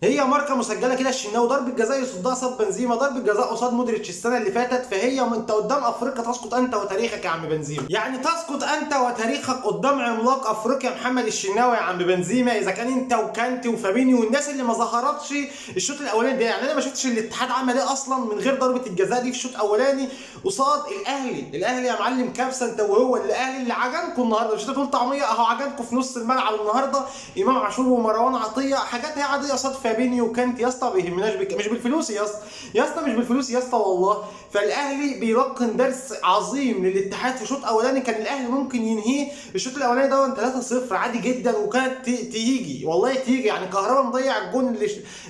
هي ماركه مسجله كده. الشناوي ضربه جزاء يصدها صاب بنزيما، ضربه جزاء قصاد مودريتش السنه اللي فاتت. فهي انت قدام افريقيا تسقط انت وتاريخك يا عم بنزيما، يعني تسقط انت وتاريخك قدام عملاق افريقيا محمد الشناوي يا عم بنزيما. اذا كان انت وكانتي وفابينيو والناس اللي ما ظهرتش الشوط الاولاني ده، يعني انا ما شفتش الاتحاد عمل ايه اصلا من غير ضربه الجزاء دي في الشوط الاولاني قصاد الاهلي. الاهلي يا معلم كبسه انت وهو. الاهلي اللي عجنكم النهارده، مش هتقول طعميه اهو، عجنكم في نص الملعب النهارده. امام عاشور ومروان عطيه حاجات هي عاديه قصاد فابينيو وكانت. يا اسطى ما بيهمناش مش بالفلوس يا اسطى، يا اسطى مش بالفلوس يا اسطى والله. فالاهلي بيلقن درس عظيم للاتحاد في شوط اولاني. كان الاهلي ممكن ينهيه الشوط الاولاني ده 3-0 عادي جدا، وكانت تيجي والله تيجي. يعني كهربا مضيع الجون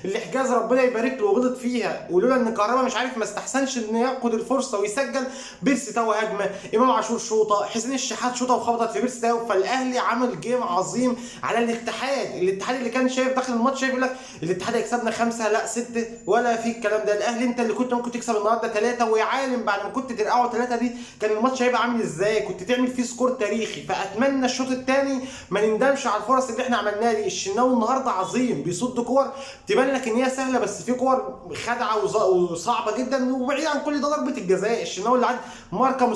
اللي حجاز ربنا يبارك له وغلط فيها، ولولا ان كهربا مش عارف ما استحسنش انه ياخد الفرصه ويسجل. بيرسي تاو هجمه، امام عاشور شوطه، حسين الشحات شوطه وخبطت في بيرسي تاو. فالاهلي عمل جيم عظيم على الاتحاد اللي كان شايف داخل الماتش شايف يقول لك الاتحاد هيكسبنا 5 لا 6 ولا في الكلام ده. الاهلي انت اللي كنت ممكن تكسب النهارده 3، ويا عالم بعد ما كنت ترقعوا 3 دي كان الماتش هيبقى عامل ازاي، كنت تعمل فيه سكور تاريخي. فاتمنى الشوط الثاني ما نندمش على الفرص اللي احنا عملناها دي. الشناوي النهارده عظيم، بيصد كور تبان لك ان هي سهله، بس في كور خادعه وصعبه جدا. وبعيد عن كل ده ضربه الجزاء، الشناوي اللي عاد ماركه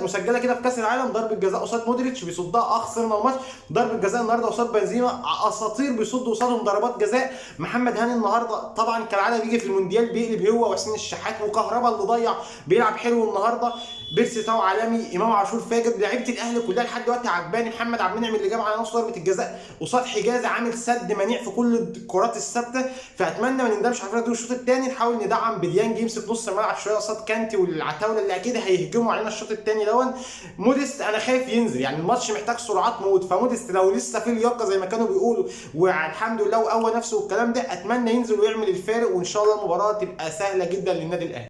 مسجله كده في كاس العالم، ضربه جزاء قصاد مودريتش بيصدها خسرنا الماتش. ضربه جزاء النهارده قصاد بنزيما، اساطير بيصدوا قصادهم ضربات جزاء. محمد هاني النهارده طبعا كالعاده بيجي في المونديال بيقلب هو وحسين الشحات، وكهربا اللي ضيع بيلعب حلو النهارده. بيرسي تاو عالمي، امام عاشور فاجر. لعيبه الاهلي كلها لحد دلوقتي عجباني. محمد عبد المنعم اللي جاب على نص ضربه الجزاء قصاد حجازي عامل سد منيع في كل الكرات الثابته. فاتمنى ما نندمش على الفرقه دي. الشوط الثاني نحاول ندعم بديانج يمسك نص الملعب شويه قصاد كانتي والعتاوله اللي اكيد هيهجموا علينا الشوط الثاني دون. موديست انا خايف ينزل، يعني الماتش محتاج سرعات موت. فموديست لو لسه في لياقه زي ما كانوا بيقولوا والحمد لله وقوى نفسه والكلام ده، اتمنى ينزل ويعمل الفارق، وان شاء الله المباراه تبقى سهله جدا للنادي الاهلي.